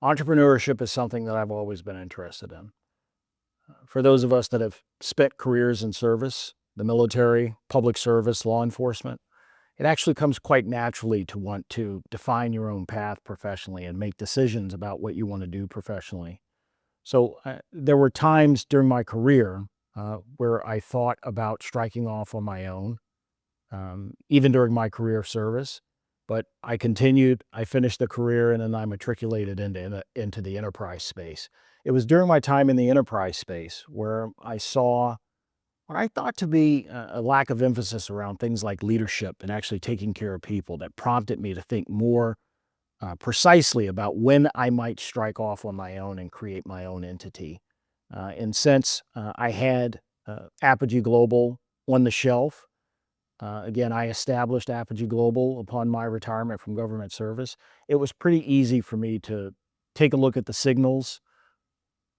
Entrepreneurship is something that I've always been interested in. For those of us that have spent careers in service, the military, public service, law enforcement, it actually comes quite naturally to want to define your own path professionally and make decisions about what you want to do professionally. So there were times during my career where I thought about striking off on my own, even during my career of service. But I continued, I finished the career, and then I matriculated into the enterprise space. It was during my time in the enterprise space where I saw what I thought to be a lack of emphasis around things like leadership and actually taking care of people that prompted me to think more precisely about when I might strike off on my own and create my own entity. And since I had Apogee Global on the shelf, again, I established Apogee Global upon my retirement from government service. It was pretty easy for me to take a look at the signals,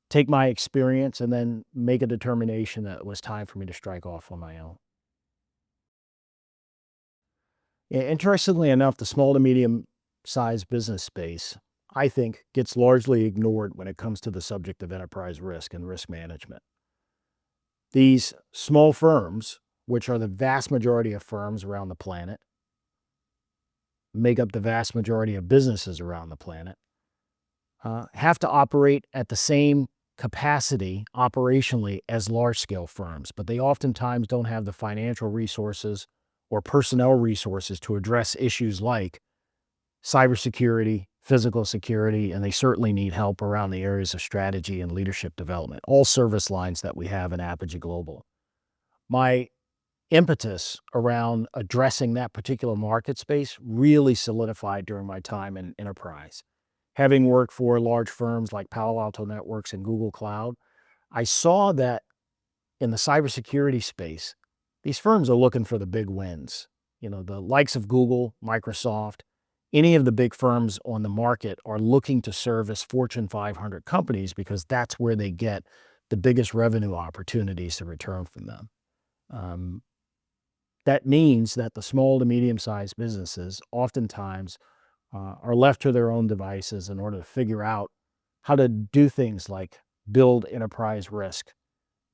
take my experience, and then make a determination that it was time for me to strike off on my own. Interestingly enough, the small to medium sized business space, I think, gets largely ignored when it comes to the subject of enterprise risk and risk management. These small firms, which are the vast majority of firms around the planet, make up the vast majority of businesses around the planet, have to operate at the same capacity operationally as large scale firms, but they oftentimes don't have the financial resources or personnel resources to address issues like cybersecurity, physical security, and they certainly need help around the areas of strategy and leadership development, all service lines that we have in Apogee Global. My impetus around addressing that particular market space really solidified during my time in enterprise. Having worked for large firms like Palo Alto Networks and Google Cloud, I saw that in the cybersecurity space, these firms are looking for the big wins. You know, the likes of Google, Microsoft, any of the big firms on the market are looking to service Fortune 500 companies because that's where they get the biggest revenue opportunities to return from them. Um, that means that the small to medium-sized businesses oftentimes are left to their own devices in order to figure out how to do things like build enterprise risk,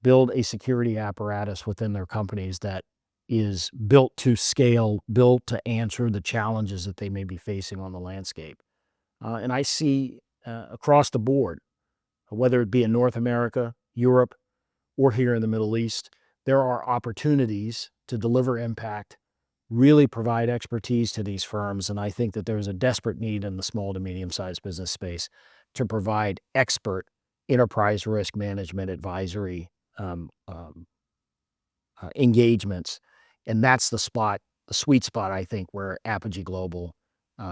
build a security apparatus within their companies that is built to scale, built to answer the challenges that they may be facing on the landscape. And I see across the board, whether it be in North America, Europe, or here in the Middle East, there are opportunities to deliver impact, really provide expertise to these firms. And I think that there's a desperate need in the small to medium-sized business space to provide expert enterprise risk management advisory engagements. And that's the sweet spot, I think, where Apogee Global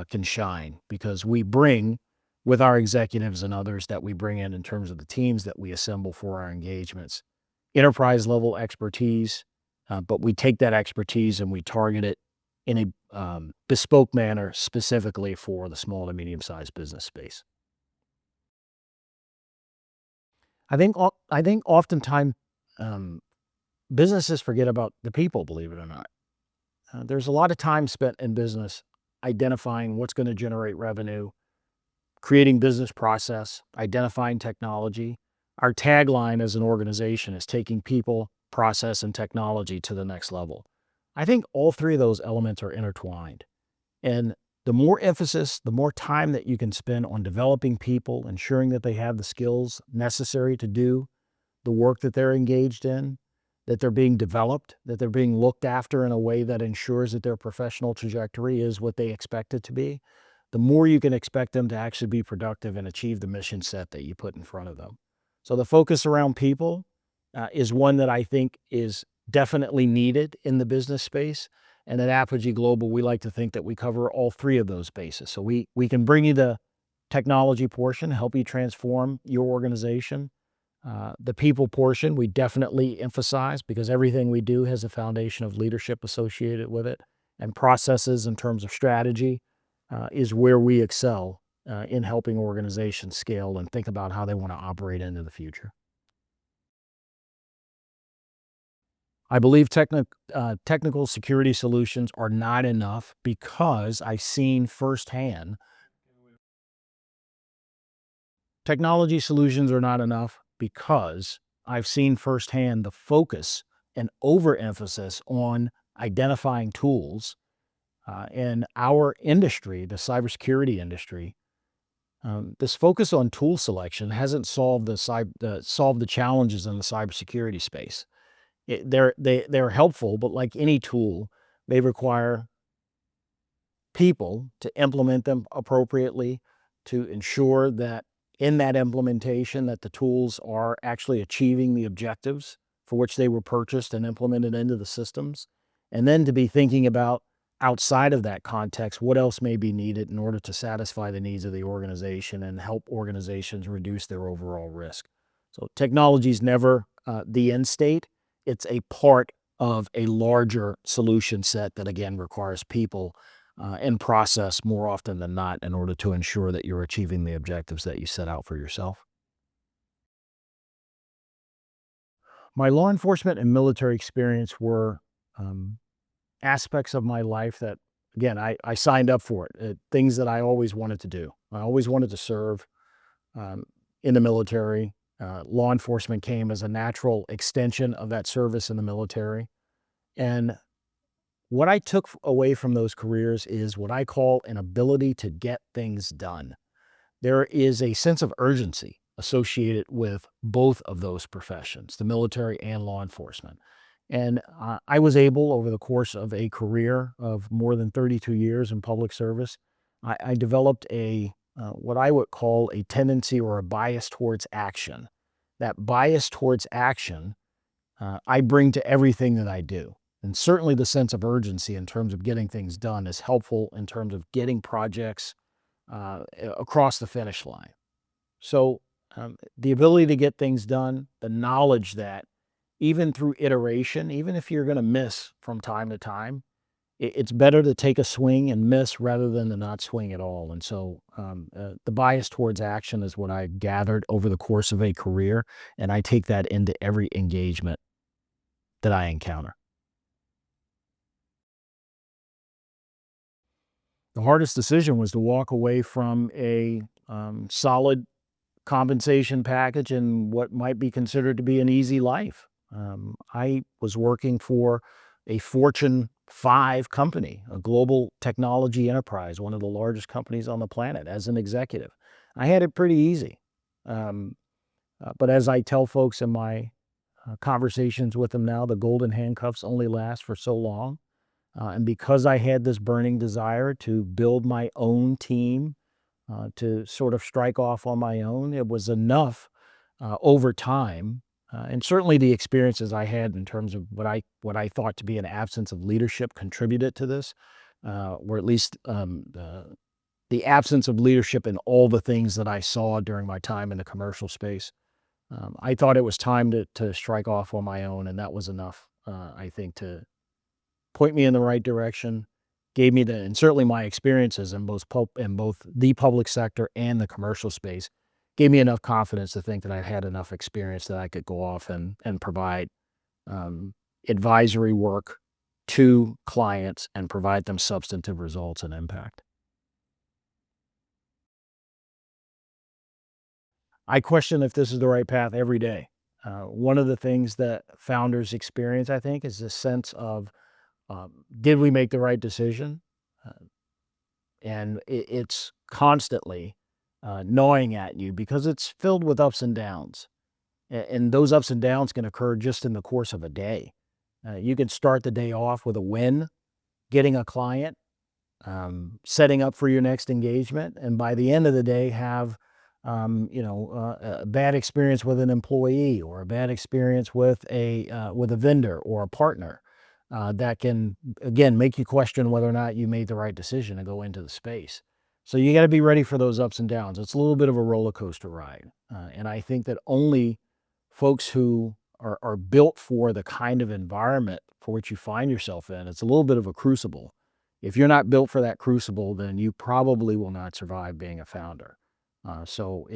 can shine because we bring, with our executives and others that we bring in terms of the teams that we assemble for our engagements, enterprise level expertise, but we take that expertise and we target it in a bespoke manner specifically for the small to medium sized business space. I think oftentimes um, businesses forget about the people, believe it or not. There's a lot of time spent in business identifying what's going to generate revenue, creating business process, identifying technology. Our tagline as an organization is taking people, process, and technology to the next level. I think all three of those elements are intertwined. And the more emphasis, the more time that you can spend on developing people, ensuring that they have the skills necessary to do the work that they're engaged in, that they're being developed, that they're being looked after in a way that ensures that their professional trajectory is what they expect it to be, the more you can expect them to actually be productive and achieve the mission set that you put in front of them. So the focus around people is one that I think is definitely needed in the business space. And at Apogee Global, we like to think that we cover all three of those bases. So we can bring you the technology portion, help you transform your organization. The people portion, we definitely emphasize because everything we do has a foundation of leadership associated with it, and processes in terms of strategy is where we excel in helping organizations scale and think about how they want to operate into the future. I believe technical security solutions are not enough because I've seen firsthand Technology solutions are not enough because I've seen firsthand the focus and overemphasis on identifying tools in our industry, the cybersecurity industry. This focus on tool selection hasn't solved the challenges in the cybersecurity space. They're helpful, but like any tool, they require people to implement them appropriately, to ensure that in that implementation that the tools are actually achieving the objectives for which they were purchased and implemented into the systems, and then to be thinking about outside of that context what else may be needed in order to satisfy the needs of the organization and help organizations reduce their overall risk. So technology is never the end state. It's a part of a larger solution set that again requires people and process more often than not in order to ensure that you're achieving the objectives that you set out for yourself. My law enforcement and military experience were um, aspects of my life that, again, I signed up for it, things that I always wanted to do. I always wanted to serve um, in the military. Law enforcement came as a natural extension of that service in the military. And what I took away from those careers is what I call an ability to get things done. There is a sense of urgency associated with both of those professions, the military and law enforcement. And I was able, over the course of a career of more than 32 years in public service, I developed what I would call a tendency or a bias towards action. That bias towards action I bring to everything that I do. And certainly the sense of urgency in terms of getting things done is helpful in terms of getting projects across the finish line. So, the ability to get things done, the knowledge that even through iteration, even if you're going to miss from time to time, it's better to take a swing and miss rather than to not swing at all. And so, the bias towards action is what I gathered over the course of a career, and I take that into every engagement that I encounter. The hardest decision was to walk away from a solid compensation package and what might be considered to be an easy life. I was working for a Fortune 5 company, a global technology enterprise, one of the largest companies on the planet, as an executive. I had it pretty easy. Um, but as I tell folks in my conversations with them now, the golden handcuffs only last for so long. And because I had this burning desire to build my own team, to sort of strike off on my own, it was enough over time. And certainly the experiences I had in terms of what I thought to be an absence of leadership contributed to this, or at least the absence of leadership in all the things that I saw during my time in the commercial space. I thought it was time to strike off on my own, and that was enough, I think, to point me in the right direction, gave me the and certainly my experiences in both the public sector and the commercial space gave me enough confidence to think that I had enough experience that I could go off and provide um, advisory work to clients and provide them substantive results and impact. I question if this is the right path every day. One of the things that founders experience, I think, is this sense of did we make the right decision? Uh, and it's constantly gnawing at you because it's filled with ups and downs. And those ups and downs can occur just in the course of a day. You can start the day off with a win, getting a client, setting up for your next engagement, and by the end of the day, have a bad experience with an employee or a bad experience with a vendor or a partner that can again make you question whether or not you made the right decision to go into the space. So you got to be ready for those ups and downs. It's a little bit of a roller coaster ride, and I think that only folks who are built for the kind of environment for which you find yourself in. It's a little bit of a crucible. If you're not built for that crucible, then you probably will not survive being a founder. So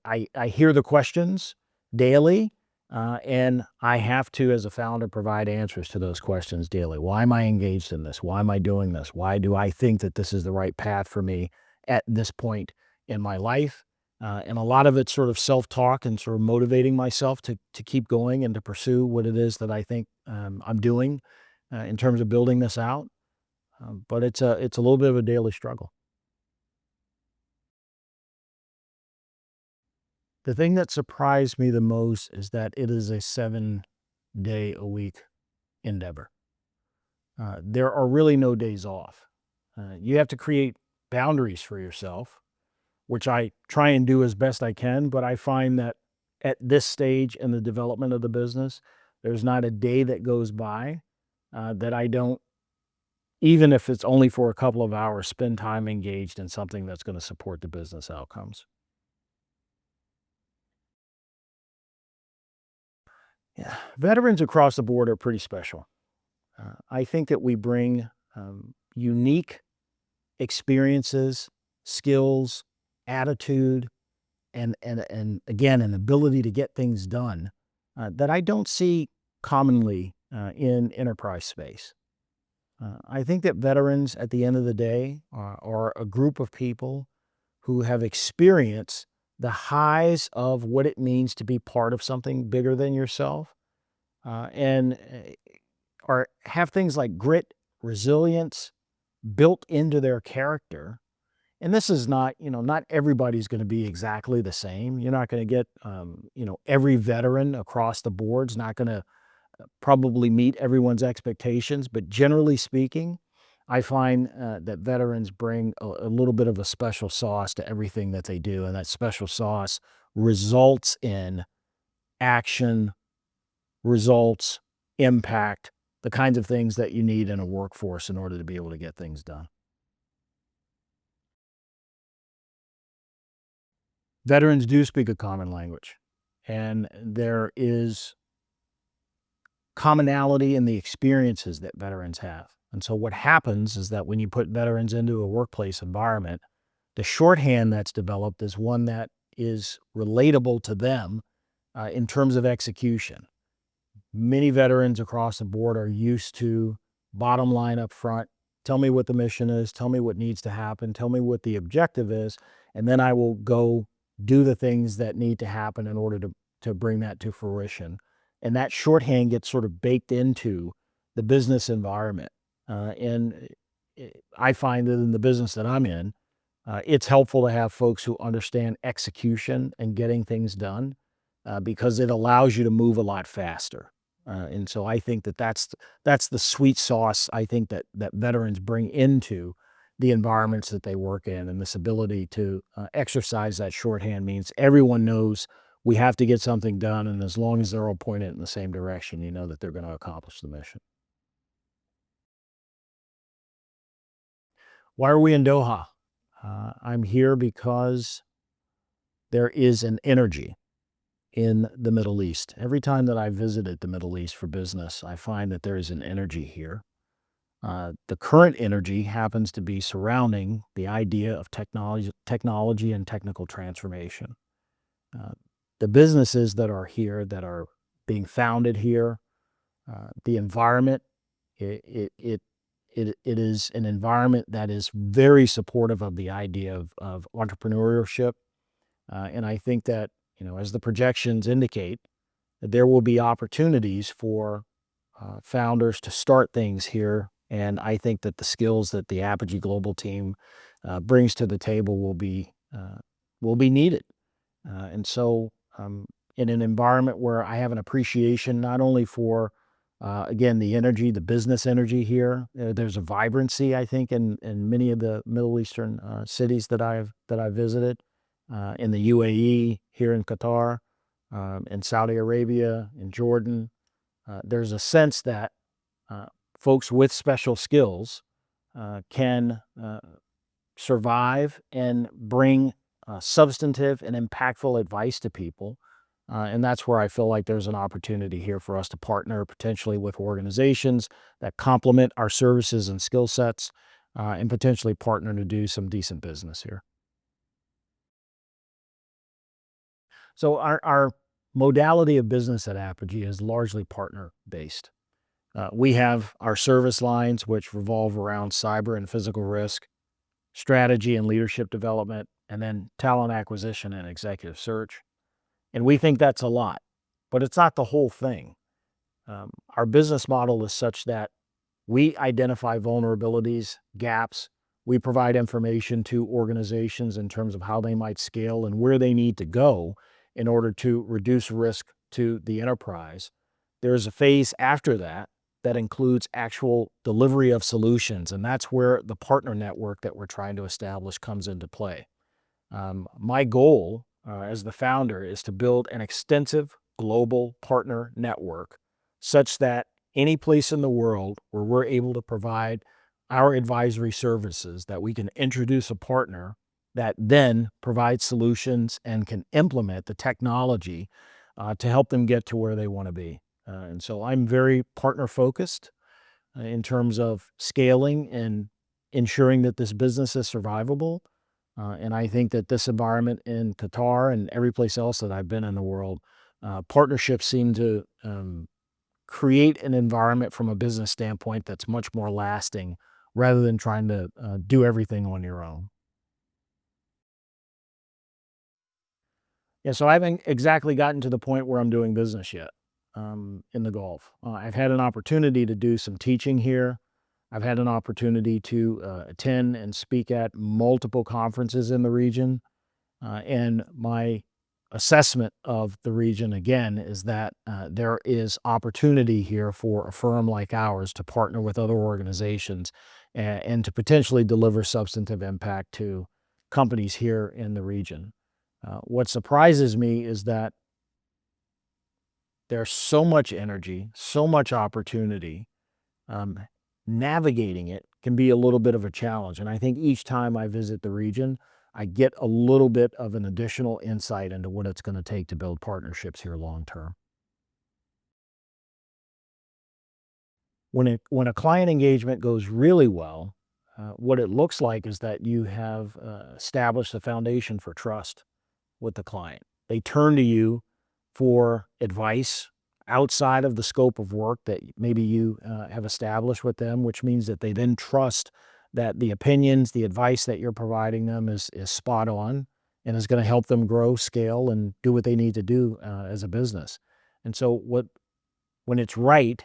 I hear the questions daily, and I have to, as a founder, provide answers to those questions daily. Why am I engaged in this? Why am I doing this? Why do I think that this is the right path for me at this point in my life? And a lot of it's sort of self-talk and sort of motivating myself to keep going and to pursue what it is that I think I'm doing in terms of building this out. But it's a little bit of a daily struggle. The thing that surprised me the most is that it is a 7-day-a-week endeavor. There are really no days off. You have to create boundaries for yourself, which I try and do as best I can. But I find that at this stage in the development of the business, there's not a day that goes by that I don't, even if it's only for a couple of hours, spend time engaged in something that's going to support the business outcomes. Yeah. Veterans across the board are pretty special. I think that we bring unique experiences, skills, attitude, and again, an ability to get things done that I don't see commonly in enterprise space. I think that veterans, at the end of the day, are a group of people who have experienced the highs of what it means to be part of something bigger than yourself, and are have things like grit, resilience built into their character. And this is not, not everybody's going to be exactly the same. You're not going to get, every veteran across the board's not going to probably meet everyone's expectations. But generally speaking, I find that veterans bring a little bit of a special sauce to everything that they do. And that special sauce results in action, results, impact, the kinds of things that you need in a workforce in order to be able to get things done. Veterans do speak a common language, and there is commonality in the experiences that veterans have. And so what happens is that when you put veterans into a workplace environment, the shorthand that's developed is one that is relatable to them in terms of execution. Many veterans across the board are used to bottom line up front. Tell me what the mission is, tell me what needs to happen, tell me what the objective is, and then I will go do the things that need to happen in order to bring that to fruition. And that shorthand gets sort of baked into the business environment. I find that in the business that I'm in, it's helpful to have folks who understand execution and getting things done because it allows you to move a lot faster. And so I think that that's the sweet sauce I think that veterans bring into the environments that they work in, and this ability to exercise that shorthand means everyone knows we have to get something done, and as long as they're all pointed in the same direction, you know that they're going to accomplish the mission. Why are we in Doha? I'm here because there is an energy in the Middle East. Every time that I visited the Middle East for business, I find that there is an energy here. The current energy happens to be surrounding the idea of technology and technical transformation. Uh, the businesses that are here, that are being founded here, the environment, it, it, it, it is an environment that is very supportive of the idea of entrepreneurship. And I think that, as the projections indicate, that there will be opportunities for founders to start things here. And I think that the skills that the Apogee Global team brings to the table will be needed. And so, in an environment where I have an appreciation not only for, again, the energy, the business energy here, there's a vibrancy, I think, in many of the Middle Eastern cities that I've visited, in the UAE, here in Qatar, in Saudi Arabia, in Jordan. There's a sense that uh, folks with special skills can survive and bring substantive and impactful advice to people. And that's where I feel like there's an opportunity here for us to partner potentially with organizations that complement our services and skill sets, and potentially partner to do some decent business here. So our modality of business at Apogee is largely partner based. We have our service lines, which revolve around cyber and physical risk, strategy and leadership development, and then talent acquisition and executive search. And we think that's a lot, but it's not the whole thing. Our business model is such that we identify vulnerabilities, gaps. We provide information to organizations in terms of how they might scale and where they need to go in order to reduce risk to the enterprise. There's a phase after that that includes actual delivery of solutions, and that's where the partner network that we're trying to establish comes into play. My goal as the founder is to build an extensive global partner network such that any place in the world where we're able to provide our advisory services, that we can introduce a partner that then provides solutions and can implement the technology to help them get to where they want to be. And so I'm very partner focused in terms of scaling and ensuring that this business is survivable. And I think that this environment in Qatar and every place else that I've been in the world, partnerships seem to create an environment from a business standpoint that's much more lasting rather than trying to do everything on your own. Yeah, so I haven't exactly gotten to the point where I'm doing business yet in the Gulf. I've had an opportunity to do some teaching here. I've had an opportunity to attend and speak at multiple conferences in the region. And my assessment of the region, again, is that there is opportunity here for a firm like ours to partner with other organizations and to potentially deliver substantive impact to companies here in the region. What surprises me is that there's so much energy, so much opportunity. Um, Navigating it can be a little bit of a challenge. And I think each time I visit the region, I get a little bit of an additional insight into what it's going to take to build partnerships here long term. When a client engagement goes really well, what it looks like is that you have established a foundation for trust with the client. They turn to you for advice outside of the scope of work that maybe you have established with them, which means that they then trust that the opinions, the advice that you're providing them is spot on and is going to help them grow, scale, and do what they need to do as a business. And so, when it's right,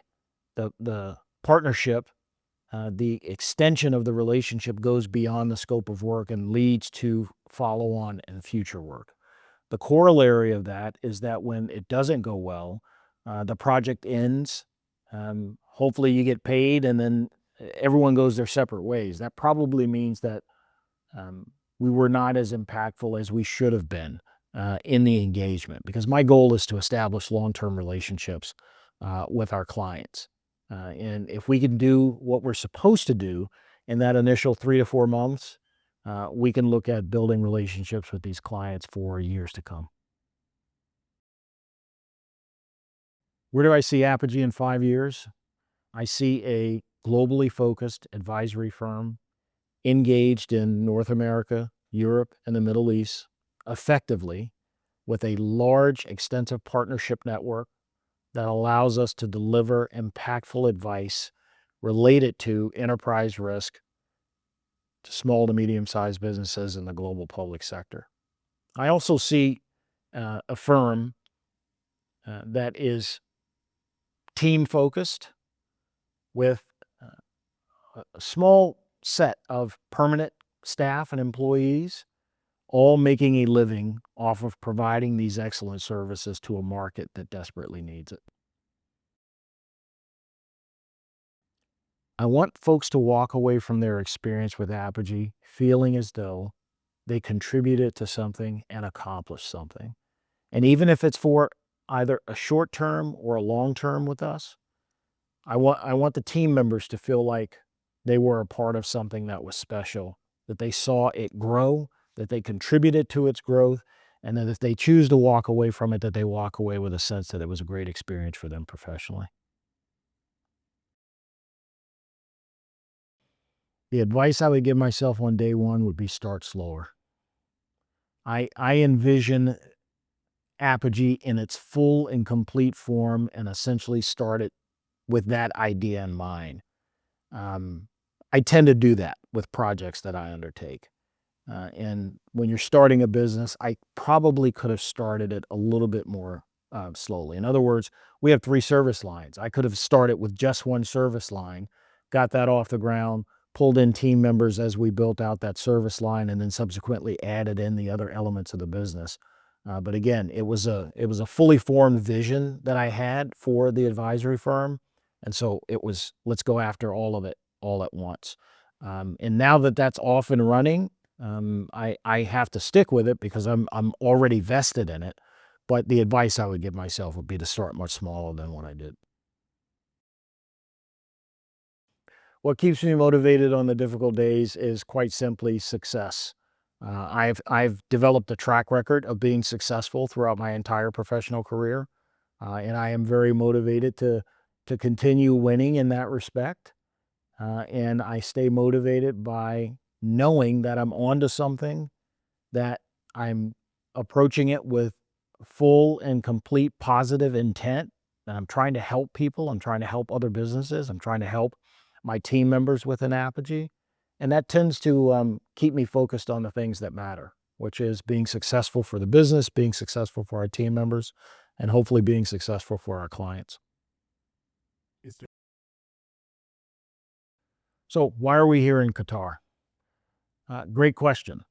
the partnership, the extension of the relationship goes beyond the scope of work and leads to follow on and future work. The corollary of that is that when it doesn't go well, the project ends. Hopefully, you get paid, and then everyone goes their separate ways. That probably means that we were not as impactful as we should have been in the engagement. Because my goal is to establish long-term relationships with our clients, and if we can do what we're supposed to do in that initial 3 to 4 months, we can look at building relationships with these clients for years to come. Where do I see Apogee in 5 years? I see a globally focused advisory firm engaged in North America, Europe, and the Middle East effectively with a large, extensive partnership network that allows us to deliver impactful advice related to enterprise risk to small to medium sized businesses in the global public sector. I also see a firm that is team focused with a small set of permanent staff and employees, all making a living off of providing these excellent services to a market that desperately needs it. I want folks to walk away from their experience with Apogee feeling as though they contributed to something and accomplished something. And even if it's for either a short term or a long term with us, I want the team members to feel like they were a part of something that was special, that they saw it grow, that they contributed to its growth, and that if they choose to walk away from it, that they walk away with a sense that it was a great experience for them professionally. The advice I would give myself on day one would be start slower. I envision Apogee in its full and complete form and essentially start it with that idea in mind. Um, I tend to do that with projects that I undertake. And when you're starting a business, I probably could have started it a little bit more slowly. In other words, we have 3 service lines. I could have started with just one service line, got that off the ground, pulled in team members as we built out that service line, and then subsequently added in the other elements of the business. But again, it was a fully formed vision that I had for the advisory firm, and so it was, let's go after all of it all at once. And now that that's off and running, I have to stick with it because I'm already vested in it. But the advice I would give myself would be to start much smaller than what I did. What keeps me motivated on the difficult days is quite simply success. I've developed a track record of being successful throughout my entire professional career, and I am very motivated to continue winning in that respect. And I stay motivated by knowing that I'm onto something, that I'm approaching it with full and complete positive intent, and I'm trying to help people, I'm trying to help other businesses, I'm trying to help my team members within Apogee, and that tends to, keep me focused on the things that matter, which is being successful for the business, being successful for our team members, and hopefully being successful for our clients. So why are we here in Qatar? Great question,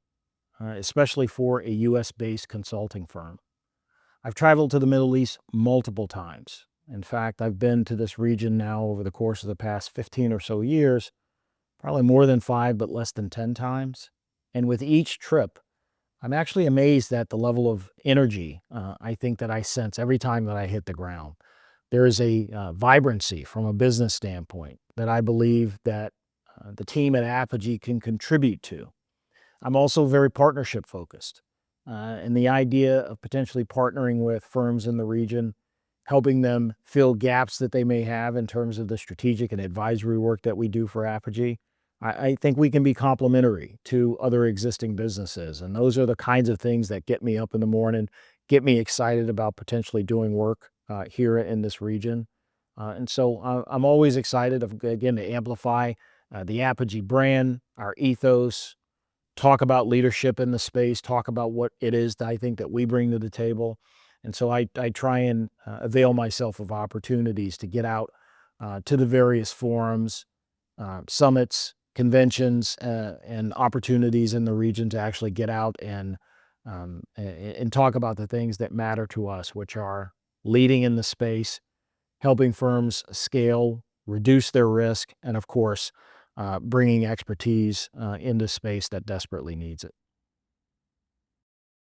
especially for a US-based consulting firm. I've traveled to the Middle East multiple times. In fact, I've been to this region now over the course of the past 15 or so years, probably more than 5, but less than 10 times. And with each trip, I'm actually amazed at the level of energy I think that I sense every time that I hit the ground. There is a vibrancy from a business standpoint that I believe that the team at Apogee can contribute to. I'm also very partnership focused. And the idea of potentially partnering with firms in the region, helping them fill gaps that they may have in terms of the strategic and advisory work that we do for Apogee, I think we can be complementary to other existing businesses. And those are the kinds of things that get me up in the morning, get me excited about potentially doing work here in this region. And so I'm always excited, again, to amplify the Apogee brand, our ethos, talk about leadership in the space, talk about what it is that I think that we bring to the table. And so I try and avail myself of opportunities to get out to the various forums, summits, conventions, and opportunities in the region to actually get out and talk about the things that matter to us, which are leading in the space, helping firms scale, reduce their risk, and of course, bringing expertise into space that desperately needs it.